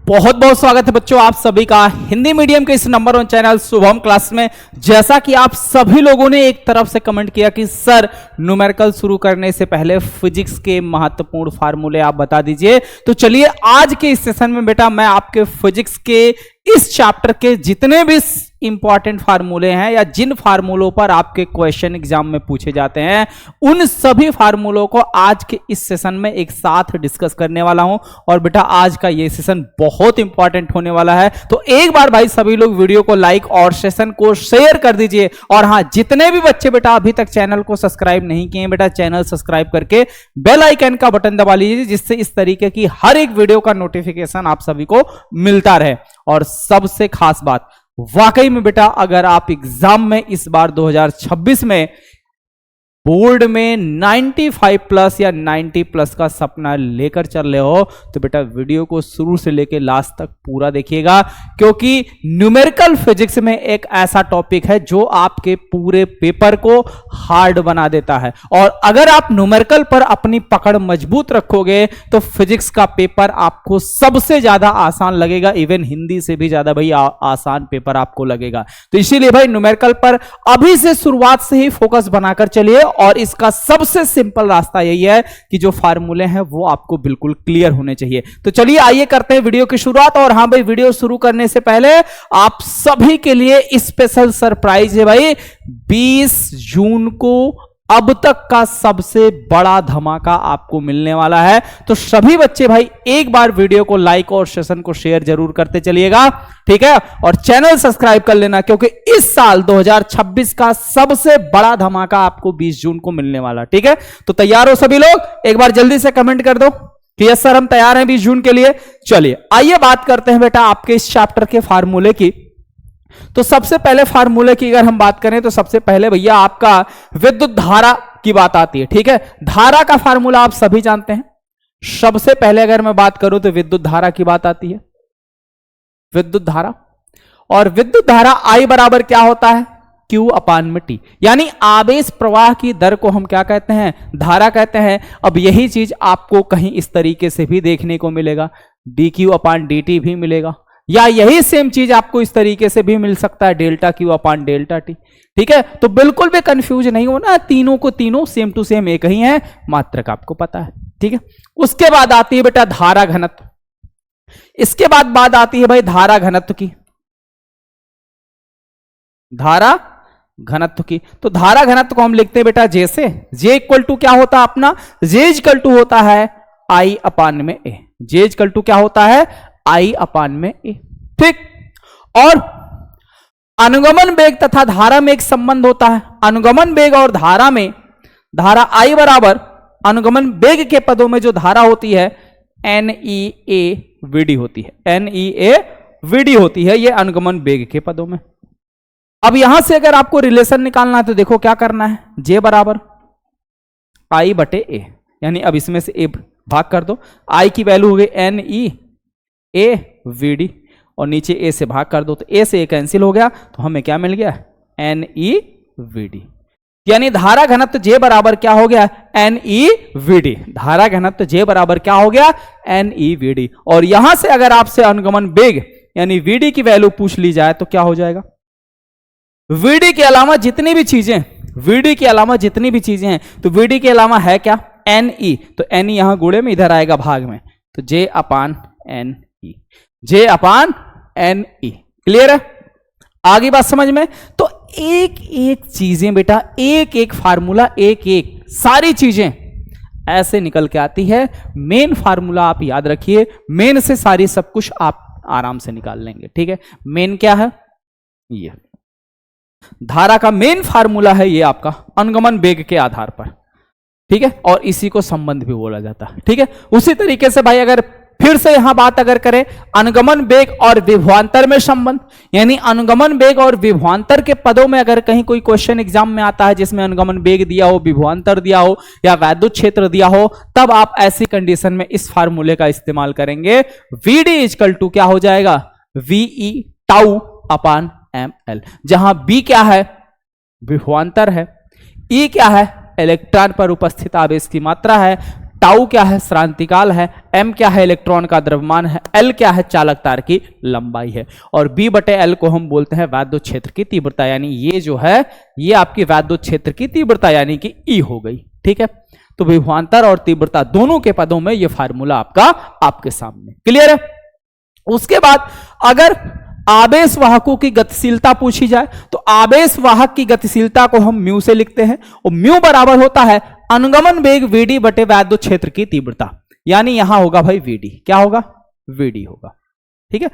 बहुत बहुत स्वागत है बच्चों आप सभी का हिंदी मीडियम के इस नंबर 1 चैनल शुभम क्लास में। जैसा कि आप सभी लोगों ने एक तरफ से कमेंट किया कि सर न्यूमेरिकल शुरू करने से पहले फिजिक्स के महत्वपूर्ण फार्मूले आप बता दीजिए, तो चलिए आज के इस सेशन में बेटा मैं आपके फिजिक्स के इस चैप्टर के जितने भी इंपॉर्टेंट फार्मूले हैं या जिन फार्मूलों पर आपके क्वेश्चन एग्जाम में पूछे जाते हैं उन सभी फार्मूलों को आज के इस सेशन में एक साथ डिस्कस करने वाला हूं। और बेटा आज का ये सेशन बहुत इंपॉर्टेंट होने वाला है, तो एक बार भाई सभी लोग वीडियो को लाइक और सेशन को शेयर कर दीजिए। और हाँ, जितने भी बच्चे बेटा अभी तक चैनल को सब्सक्राइब नहीं किए बेटा चैनल सब्सक्राइब करके बेल आइकन का बटन दबा लीजिए, जिससे इस तरीके की हर एक वीडियो का नोटिफिकेशन आप सभी को मिलता रहे। और सबसे खास बात, वाकई में बेटा अगर आप एग्जाम में इस बार 2026 में बोर्ड में 95 प्लस या 90 प्लस का सपना लेकर चल रहे हो तो बेटा वीडियो को शुरू से लेकर लास्ट तक पूरा देखिएगा, क्योंकि न्यूमेरिकल फिजिक्स में एक ऐसा टॉपिक है जो आपके पूरे पेपर को हार्ड बना देता है। और अगर आप न्यूमेरिकल पर अपनी पकड़ मजबूत रखोगे तो फिजिक्स का पेपर आपको सबसे ज्यादा आसान लगेगा, इवन हिंदी से भी ज्यादा भाई आसान पेपर आपको लगेगा। तो इसीलिए भाई न्यूमेरिकल पर अभी से शुरुआत से ही फोकस बनाकर चलिए। और इसका सबसे सिंपल रास्ता यही है कि जो फार्मूले हैं वो आपको बिल्कुल क्लियर होने चाहिए। तो चलिए आइए करते हैं वीडियो की शुरुआत। और हां भाई, वीडियो शुरू करने से पहले आप सभी के लिए स्पेशल सरप्राइज है भाई। 20 जून को अब तक का सबसे बड़ा धमाका आपको मिलने वाला है, तो सभी बच्चे भाई एक बार वीडियो को लाइक और सेशन को शेयर जरूर करते चलिएगा, ठीक है। और चैनल सब्सक्राइब कर लेना, क्योंकि इस साल 2026 का सबसे बड़ा धमाका आपको 20 जून को मिलने वाला, ठीक है। तो तैयार हो सभी लोग? एक बार जल्दी से कमेंट कर दो कि यस सर हम तैयार हैं 20 जून के लिए। चलिए आइए बात करते हैं बेटा आपके इस चैप्टर के फार्मूले की। तो सबसे पहले फार्मूले की अगर हम बात करें तो सबसे पहले भैया आपका विद्युत धारा की बात आती है, ठीक है। धारा का फार्मूला आप सभी जानते हैं। सबसे पहले अगर मैं बात करूं तो विद्युत धारा की बात आती है, विद्युत धारा। और विद्युत धारा I बराबर क्या होता है? Q अपान में T, यानी आवेश प्रवाह की दर को हम क्या कहते हैं? धारा कहते हैं। अब यही चीज आपको कहीं इस तरीके से भी देखने को मिलेगा, dQ अपान dt भी मिलेगा, या यही सेम चीज आपको इस तरीके से भी मिल सकता है, डेल्टा Q अपान डेल्टा T, ठीक है। तो बिल्कुल भी कंफ्यूज नहीं होना, तीनों को तीनों सेम टू सेम एक ही है, मात्रक आपको पता है, ठीक है। उसके बाद आती है बेटा धारा घनत्व। इसके बाद बात आती है भाई धारा घनत्व की, धारा घनत्व की। तो धारा घनत्व को हम लिखते हैं बेटा J से। J इक्वल टू क्या होता है अपना? J इक्वल टू होता है I अपान में A। J इक्वल टू क्या होता है? I अपान में A, ठीक। और अनुगमन वेग तथा धारा में एक संबंध होता है। अनुगमन वेग और धारा में, धारा I बराबर अनुगमन वेग के पदों में जो धारा होती है NEA VD होती है, NEA VD होती है, ये अनुगमन वेग के पदों में। अब यहां से अगर आपको रिलेशन निकालना है तो देखो क्या करना है, J बराबर I बटे A, यानी अब इसमें से A भाग कर दो। I की वैल्यू हो गई NEA VD और नीचे A से भाग कर दो तो A से A कैंसिल हो गया, तो हमें क्या मिल गया? NEVD, यानी धारा घनत्व J बराबर क्या हो गया? NEVD। धारा घनत्व J बराबर क्या हो गया? NEVD। और यहां से अगर आपसे अनुगमन वेग यानी VD की वैल्यू पूछ ली जाए तो क्या हो जाएगा? VD के अलावा जितनी भी चीजें, VD के अलावा जितनी भी चीजें हैं, तो VD के अलावा है क्या? NE, तो NE यहां गुणे में इधर आएगा भाग में, तो J अपान NE, J अपान NE। क्लियर है? आगे बात समझ में? तो एक एक चीजें बेटा, एक एक फार्मूला, एक एक सारी चीजें ऐसे निकल के आती है। मेन फार्मूला आप याद रखिए, मेन से सारी सब कुछ आप आराम से निकाल लेंगे, ठीक है। मेन क्या है? ये धारा का मेन फार्मूला है, ये आपका अनुगमन वेग के आधार पर, ठीक है। और इसी को संबंध भी बोला जाता है, ठीक है। उसी तरीके से भाई अगर फिर से यहां बात अगर करें अनुगमन वेग और विभवांतर में संबंध, यानी अनुगमन वेग और विभवांतर के पदों में अगर कहीं कोई क्वेश्चन एग्जाम में आता है जिसमें अनुगमन वेग दिया हो, विभवांतर दिया हो या वैद्युत क्षेत्र दिया हो, तब आप ऐसी कंडीशन में इस फार्मूले का इस्तेमाल करेंगे। VD इक्वल टू क्या हो जाएगा? VE टाउ अपान ML, जहां B क्या है? विभवांतर है, E क्या है? इलेक्ट्रॉन पर उपस्थित आवेश की मात्रा है, टाउ क्या है? श्रांतिकाल है, m क्या है इलेक्ट्रॉन का द्रव्यमान है, l क्या है चालक तार की लंबाई है, और b बटे l को हम बोलते हैं वैद्युत क्षेत्र की तीव्रता, यानी ये जो है ये आपकी वैद्युत क्षेत्र की तीव्रता यानी कि E हो गई। ठीक है, तो विभवांतर और तीव्रता दोनों के पदों में ये फार्मूला आपका आपके सामने क्लियर है। उसके बाद अगर आवेश वाहकों की गतिशीलता पूछी जाए तो आवेश वाहक की गतिशीलता को हम म्यू से लिखते हैं, और म्यू बराबर होता है अनुगमन वेग Vd बटे वैद्युत क्षेत्र की तीव्रता, यानी यहां होगा भाई Vd, क्या होगा Vd होगा। ठीक है,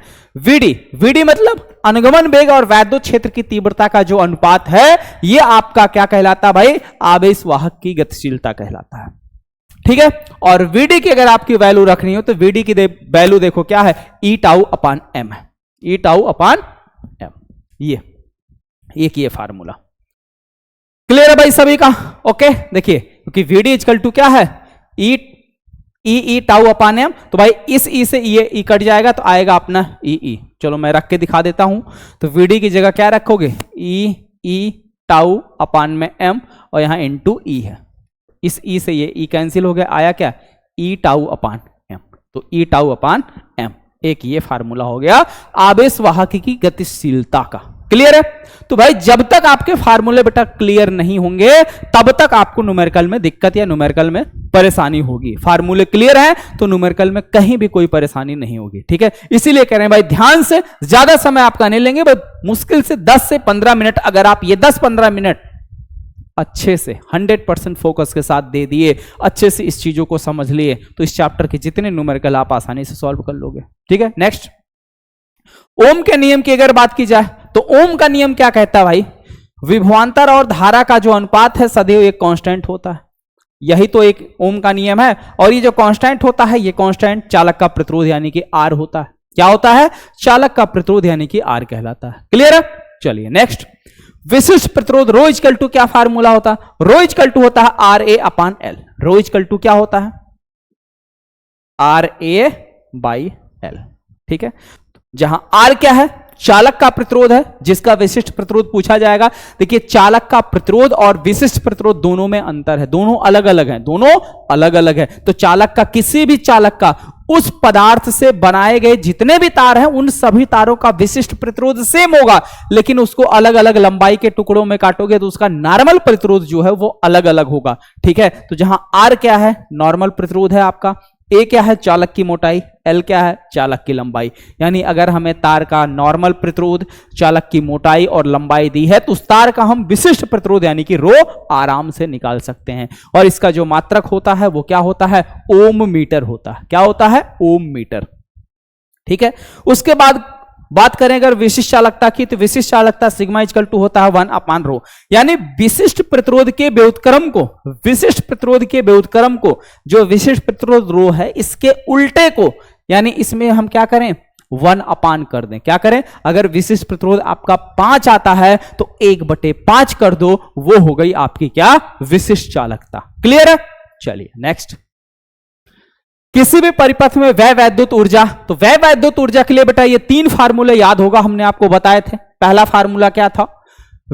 Vd मतलब अनुगमन वेग और वैद्युत क्षेत्र की तीव्रता का जो अनुपात है ये आपका क्या कहलाता है भाई, आवेश वाहक की गतिशीलता कहलाता है। ठीक है, और Vd की अगर आपकी वैल्यू रखनी हो तो Vd की वैल्यू देखो क्या है, ई टाउ अपान एम है, ई टाउ अपान एम, ये फार्मूला क्लियर है भाई सभी का। ओके, देखिए क्योंकि Vd इक्वल टू क्या है, ई टाउ अपान एम, तो भाई इस ई से ये ई कट जाएगा तो आएगा अपना ई। चलो मैं रख के दिखा देता हूं, तो Vd की जगह क्या रखोगे, ई टाउ अपान में एम, और यहां इनटू ई है, इस ई से ये ई कैंसिल हो गया, आया क्या ई टाउ अपान एम, तो ई टाउ अपान एम, एक ये फार्मूला हो गया आवेश वाहक की गतिशीलता का। क्लियर है, तो भाई जब तक आपके फार्मूले बेटा क्लियर नहीं होंगे तब तक आपको न्यूमेरिकल में दिक्कत या न्यूमेरिकल में परेशानी होगी। फार्मूले क्लियर है तो न्यूमेरिकल में कहीं भी कोई परेशानी नहीं होगी। ठीक है, इसीलिए कह रहे हैं भाई ध्यान से, ज्यादा समय आपका नहीं लेंगे भाई, मुश्किल से 10 से 15 मिनट अगर आप ये 10-15 मिनट अच्छे से 100% फोकस के साथ दे दिए, अच्छे से इस चीजों को समझ लिए, तो इस चैप्टर के जितने न्यूमेरिकल आप आसानी से सॉल्व कर लोगे। ठीक है, नेक्स्ट ओम के नियम की अगर बात की जाए तो ओम का नियम क्या कहता है भाई, विभवांतर और धारा का जो अनुपात है सदैव एक कांस्टेंट होता है, यही तो एक ओम का नियम है। और ये जो कांस्टेंट होता है ये कांस्टेंट चालक का प्रतिरोध यानी कि आर होता है। क्या होता है, चालक का प्रतिरोध यानी कि आर कहलाता है। क्लियर है, चलिए नेक्स्ट, विशिष्ट प्रतिरोध रो इक्वल टू क्या फार्मूला होता है, रो इक्वल टू होता है R A upon L. Rho equal to क्या होता है, आर ए बाई एल। ठीक है, जहां आर क्या है, चालक का प्रतिरोध है, जिसका विशिष्ट प्रतिरोध पूछा जाएगा। देखिए चालक का प्रतिरोध और विशिष्ट प्रतिरोध दोनों में अंतर है, दोनों अलग अलग हैं, दोनों अलग अलग है। तो चालक का, किसी भी चालक का उस पदार्थ से बनाए गए जितने भी तार हैं उन सभी तारों का विशिष्ट प्रतिरोध सेम होगा, लेकिन उसको अलग अलग लंबाई के टुकड़ों में काटोगे तो उसका नॉर्मल प्रतिरोध जो है वो अलग अलग होगा। ठीक है, तो जहां आर क्या है, नॉर्मल प्रतिरोध है आपका, ए क्या है, चालक की मोटाई, एल क्या है, चालक की लंबाई। यानी अगर हमें तार का नॉर्मल प्रतिरोध, चालक की मोटाई और लंबाई दी है तो उस तार का हम विशिष्ट प्रतिरोध यानी कि रो आराम से निकाल सकते हैं। और इसका जो मात्रक होता है वो क्या होता है, ओम मीटर होता है। क्या होता है, ओम मीटर। ठीक है, उसके बाद बात करें अगर विशिष्ट चालकता की, तो विशिष्ट चालकता सिग्मा इक्वल टू होता है 1 अपान रो, यानी विशिष्ट प्रतिरोध के व्युत्क्रम को, विशिष्ट प्रतिरोध के व्युत्क्रम को, जो विशिष्ट प्रतिरोध रो है इसके उल्टे को, यानी इसमें हम क्या करें, 1 अपान कर दें। क्या करें, अगर विशिष्ट प्रतिरोध आपका 5 आता है तो 1/5 कर दो, वो हो गई आपकी क्या, विशिष्ट चालकता। क्लियर है, चलिए नेक्स्ट, किसी भी परिपथ में व्यय वैद्युत ऊर्जा, तो व्यय वैद्युत ऊर्जा के लिए बेटा ये 3 फार्मूले याद होगा, हमने आपको बताए थे। पहला फार्मूला क्या था,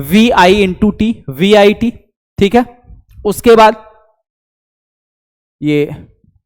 V I into T, V I T. ठीक है, उसके बाद ये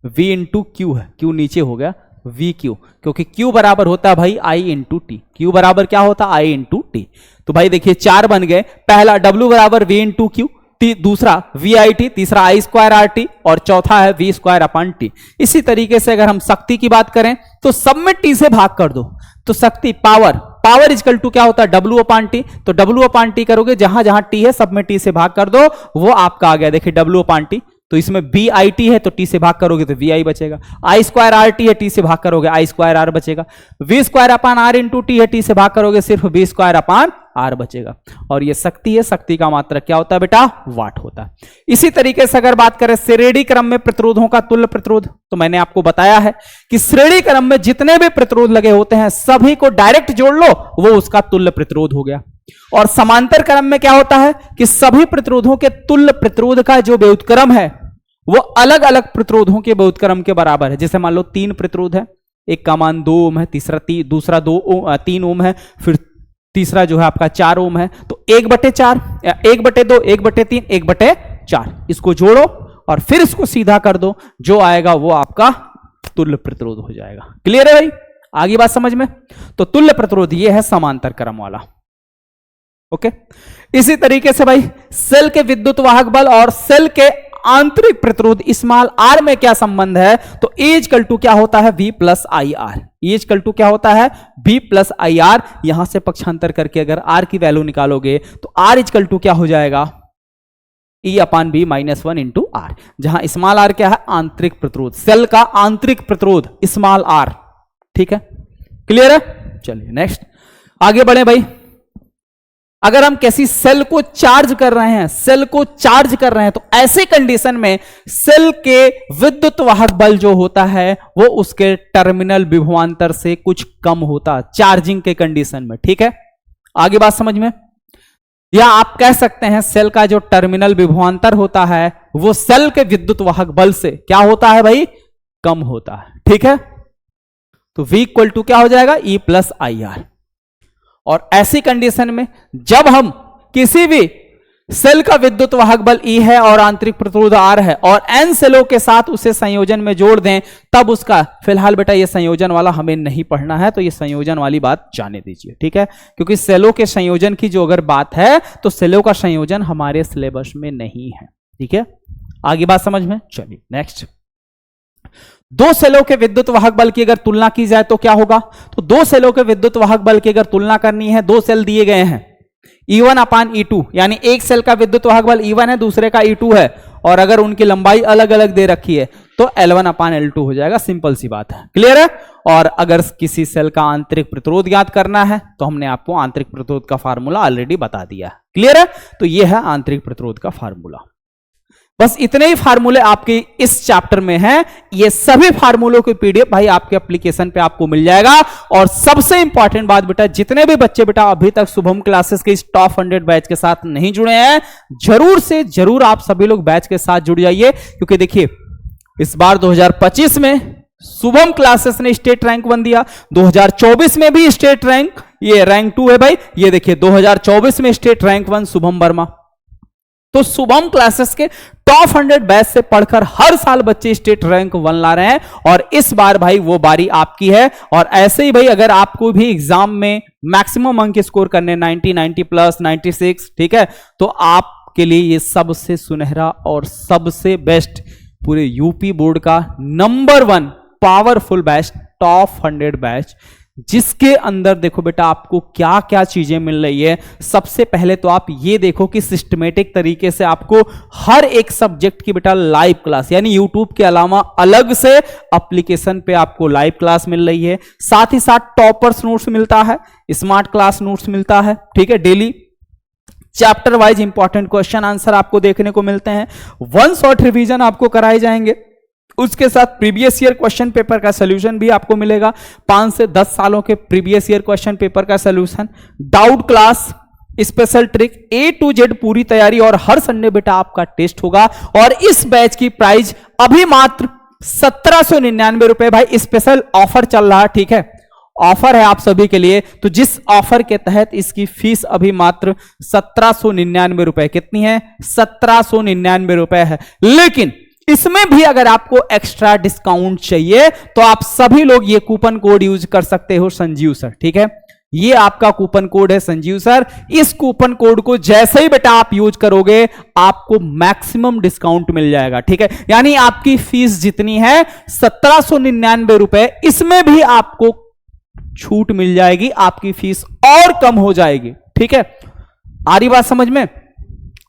v इंटू क्यू है, क्यू नीचे हो गया वी क्यू, क्योंकि क्यू बराबर होता है भाई आई इंटू टी। क्यू बराबर क्या होता है, आई इंटू टी। तो भाई देखिए 4 बन गए, पहला w बराबर v इंटू क्यू, दूसरा वी आई टी, तीसरा आई स्क्वायर आर टी, और चौथा है वी स्क्वायर अपन टी। इसी तरीके से अगर हम शक्ति की बात करें तो सब में टी से भाग कर दो, तो शक्ति पावर इक्वल टू क्या होता है, डब्ल्यू अपान टी। तो डब्ल्यू अपान टी करोगे, जहां जहां टी है सब में टी से भाग कर दो, वो आपका आ गया। देखिए डब्ल्यू अपान टी, तो इसमें बी आई टी है तो टी से भाग करोगे तो वी आई बचेगा। आई स्क्वायर आर टी है, टी से भाग करोगे आई स्क्वायर आर बचेगा। V square upon R into T है, टी से भाग करोगे सिर्फ बी स्क्वायर अपान आर बचेगा। और ये शक्ति है, शक्ति का मात्रक क्या होता है बेटा, वाट होता है। इसी तरीके से अगर बात करें श्रेणी क्रम में प्रतिरोधों का तुल्य प्रतिरोध, तो मैंने आपको बताया है कि श्रेणी क्रम में जितने भी प्रतिरोध लगे होते हैं सभी को डायरेक्ट जोड़ लो, वो उसका तुल्य प्रतिरोध हो गया। और समांतर क्रम में क्या होता है कि सभी प्रतिरोधों के तुल्य प्रतिरोध का जो व्युत्क्रम है वो अलग अलग प्रतिरोधों के व्युत्क्रम के बराबर है। जैसे मान लो 3 प्रतिरोध है, एक का मान 2 ओम है, दूसरा 3 ओम है, फिर तीसरा जो है आपका 4 ओम है, तो 1/4, 1/2, 1/3, 1/4, इसको जोड़ो और फिर इसको सीधा कर दो, जो आएगा वो आपका तुल्य प्रतिरोध हो जाएगा। क्लियर है भाई, आगे बात समझ में। तो तुल्य प्रतिरोध ये है समांतर क्रम वाला। ओके, इसी तरीके से भाई सेल के विद्युत वाहक बल और सेल के आंतरिक प्रतिरोध स्मॉल आर में क्या संबंध है, तो E इक्वल टू क्या होता है, V plus I R. E equal to क्या होता है, V प्लस आई आर। यहां से पक्षांतर करके अगर R की वैल्यू निकालोगे तो R इक्वल टू क्या हो जाएगा, E upon B minus 1 into R, जहां स्मॉल आर क्या है, आंतरिक प्रतिरोध, सेल का आंतरिक प्रतिरोध स्मॉल आर। ठीक है, क्लियर है। चलिए नेक्स्ट आगे बढ़े भाई। अगर हम किसी सेल को चार्ज कर रहे हैं, सेल को चार्ज कर रहे हैं, तो ऐसे कंडीशन में सेल के विद्युत वाहक बल जो होता है वो उसके टर्मिनल विभवांतर से कुछ कम होता है चार्जिंग के कंडीशन में। ठीक है, आगे बात समझ में। या आप कह सकते हैं सेल का जो टर्मिनल विभवांतर होता है वो सेल के विद्युत वाहक बल से क्या होता है भाई, कम होता है। ठीक है, तो V इक्वल टू क्या हो जाएगा, E प्लस आई आर। और ऐसी कंडीशन में जब हम किसी भी सेल का विद्युत वाहक बल E है और आंतरिक प्रतिरोध R है और N सेलों के साथ उसे संयोजन में जोड़ दें, तब उसका, फिलहाल बेटा ये संयोजन वाला हमें नहीं पढ़ना है, तो ये संयोजन वाली बात जाने दीजिए। ठीक है, क्योंकि सेलों के संयोजन की जो अगर बात है तो सेलों का संयोजन हमारे सिलेबस में नहीं है। ठीक है, आगे बात समझ में। चलिए नेक्स्ट, दो सेलों के विद्युत वाहक बल की अगर तुलना की जाए तो क्या होगा, तो दो सेलों के विद्युत वाहक बल की अगर तुलना करनी है, दो सेल दिए गए हैं E1 अपान E2, यानी एक सेल का विद्युत वाहक बल E1 है, दूसरे का E2 है, और अगर उनकी लंबाई अलग अलग दे रखी है तो L1 अपान L2 हो जाएगा। सिंपल सी बात है, क्लियर है। और अगर किसी सेल का आंतरिक प्रतिरोध ज्ञात करना है तो हमने आपको आंतरिक प्रतिरोध का फार्मूला ऑलरेडी बता दिया है, क्लियर है। तो यह है आंतरिक प्रतिरोध का फार्मूला। बस इतने ही फार्मूले आपके इस चैप्टर में हैं। ये सभी फार्मूलों की पीडीएफ भाई आपके एप्लीकेशन पे आपको मिल जाएगा। और सबसे इंपॉर्टेंट बात बेटा, जितने भी बच्चे बेटा अभी तक शुभम क्लासेस के इस टॉप 100 बैच के साथ नहीं जुड़े हैं, जरूर से जरूर आप सभी लोग बैच के साथ जुड़ जाइए, क्योंकि देखिए इस बार 2025 में शुभम क्लासेस ने स्टेट रैंक 1 दिया, 2024 में भी स्टेट रैंक, ये रैंक 2 है भाई। ये देखिए 2024 में स्टेट रैंक 1 शुभम वर्मा। तो शुभम क्लासेस के टॉप 100 बैच से पढ़कर हर साल बच्चे स्टेट रैंक 1 ला रहे हैं, और इस बार भाई वो बारी आपकी है। और ऐसे ही भाई अगर आपको भी एग्जाम में मैक्सिमम अंक स्कोर करने 90 प्लस 96, ठीक है, तो आपके लिए ये सबसे सुनहरा और सबसे बेस्ट पूरे यूपी बोर्ड का number 1 powerful batch, top 100 batch, जिसके अंदर देखो बेटा आपको क्या क्या चीजें मिल रही है। सबसे पहले तो आप ये देखो कि सिस्टमेटिक तरीके से आपको हर एक सब्जेक्ट की बेटा लाइव क्लास, यानी यूट्यूब के अलावा अलग से एप्लीकेशन पे आपको लाइव क्लास मिल रही है। साथ ही साथ टॉपर्स नोट्स मिलता है, स्मार्ट क्लास नोट्स मिलता है, ठीक है, daily chapter wise important question answer आपको देखने को मिलते हैं, वन शॉट रिवीजन आपको कराए जाएंगे, उसके साथ प्रीवियस ईयर क्वेश्चन पेपर का सॉल्यूशन भी आपको मिलेगा, 5 से 10 सालों के प्रीवियस ईयर क्वेश्चन पेपर का solution, doubt class, special trick, A to Z पूरी तैयारी, और हर संडे बेटा आपका टेस्ट होगा। और इस बैच की प्राइस अभी मात्र 1799 रुपए भाई, स्पेशल ऑफर चल रहा है, ठीक है, ऑफर है आप सभी के लिए। तो जिस ऑफर के तहत इसकी फीस अभी मात्र 1799 रुपए, कितनी है, 1799 रुपए है। लेकिन इसमें भी अगर आपको एक्स्ट्रा डिस्काउंट चाहिए तो आप सभी लोग ये कूपन कोड यूज कर सकते हो, संजीव सर, ठीक है, ये आपका कूपन कोड है संजीव सर। इस कूपन कोड को जैसे ही बेटा आप यूज करोगे आपको मैक्सिमम डिस्काउंट मिल जाएगा, ठीक है, यानी आपकी फीस जितनी है 1799 रुपए, इसमें भी आपको छूट मिल जाएगी, आपकी फीस और कम हो जाएगी, ठीक है, आ रही बात समझ में।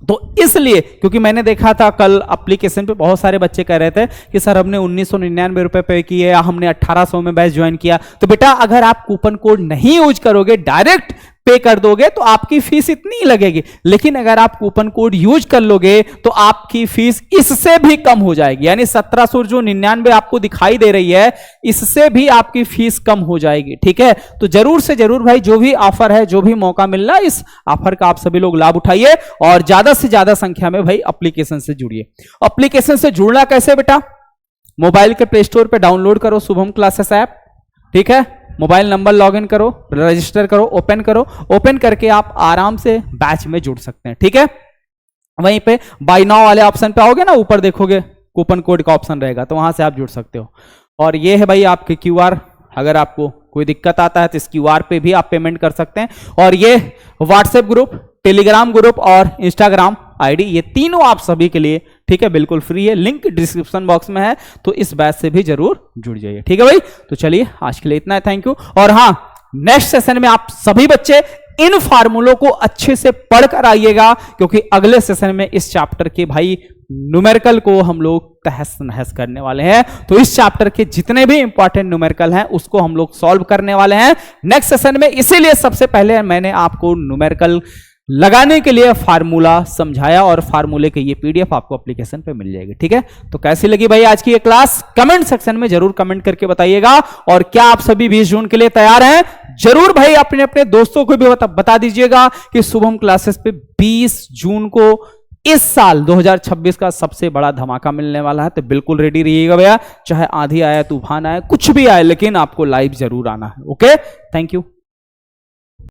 तो इसलिए, क्योंकि मैंने देखा था कल एप्लीकेशन पे बहुत सारे बच्चे कह रहे थे कि सर हमने 1999 रुपए पे किए या हमने 1800 में बैच ज्वाइन किया। तो बेटा अगर आप कूपन कोड नहीं यूज करोगे, डायरेक्ट पे कर दोगे, तो आपकी फीस इतनी ही लगेगी। लेकिन अगर आप कूपन कोड यूज कर लोगे तो आपकी फीस इससे भी कम हो जाएगी, यानी 1799 आपको दिखाई दे रही है, इससे भी आपकी फीस कम हो जाएगी, ठीक है। तो जरूर से जरूर भाई जो भी ऑफर है, जो भी मौका मिल रहा है, इस ऑफर का आप सभी लोग लाभ उठाइए और ज्यादा से ज्यादा संख्या में भाई एप्लीकेशन से जुड़िए। एप्लीकेशन से जुड़ना कैसे बेटा, मोबाइल के प्ले स्टोर पर डाउनलोड करो शुभम क्लासेस ऐप, ठीक है, मोबाइल नंबर लॉगिन करो, रजिस्टर करो, ओपन करो, ओपन करके आप आराम से बैच में जुड़ सकते हैं, ठीक है। वहीं पे बाय नाउ वाले ऑप्शन पे आओगे ना, ऊपर देखोगे कूपन कोड का ऑप्शन रहेगा, तो वहां से आप जुड़ सकते हो। और ये है भाई आपके क्यूआर, अगर आपको कोई दिक्कत आता है तो इस क्यूआर पे भी आप पेमेंट कर सकते हैं। और ये व्हाट्सएप ग्रुप, टेलीग्राम ग्रुप और इंस्टाग्राम आईडी, ये तीनों आप सभी के लिए, ठीक है, बिल्कुल फ्री है, लिंक डिस्क्रिप्शन बॉक्स में है, तो इस बैच से भी जरूर जुड़ जाइए, ठीक है भाई। तो चलिए आज के लिए इतना है, थैंक यू। और हाँ, नेक्स्ट सेशन में आप सभी बच्चे इन फार्मूलों को अच्छे से पढ़कर आइएगा, क्योंकि अगले सेशन में इस चैप्टर के भाई न्यूमेरिकल को हम लोग तहस नहस करने वाले हैं। तो इस चैप्टर के जितने भी इंपॉर्टेंट न्यूमेरिकल हैं उसको हम लोग सॉल्व करने वाले हैं नेक्स्ट सेशन में। इसीलिए सबसे पहले मैंने आपको न्यूमेरिकल लगाने के लिए फार्मूला समझाया, और फार्मूले के ये पीडीएफ आपको एप्लीकेशन पे मिल जाएगी, ठीक है। तो कैसी लगी भाई आज की ये क्लास, कमेंट सेक्शन में जरूर कमेंट करके बताइएगा। और क्या आप सभी 20 जून के लिए तैयार हैं? जरूर भाई अपने अपने दोस्तों को भी बता दीजिएगा कि शुभम क्लासेस पे 20 जून को इस साल 2026 का सबसे बड़ा धमाका मिलने वाला है। तो बिल्कुल रेडी रहिएगा भैया, चाहे आंधी आए, तूफान आए, कुछ भी आए, लेकिन आपको लाइव जरूर आना है। Okay, thank you.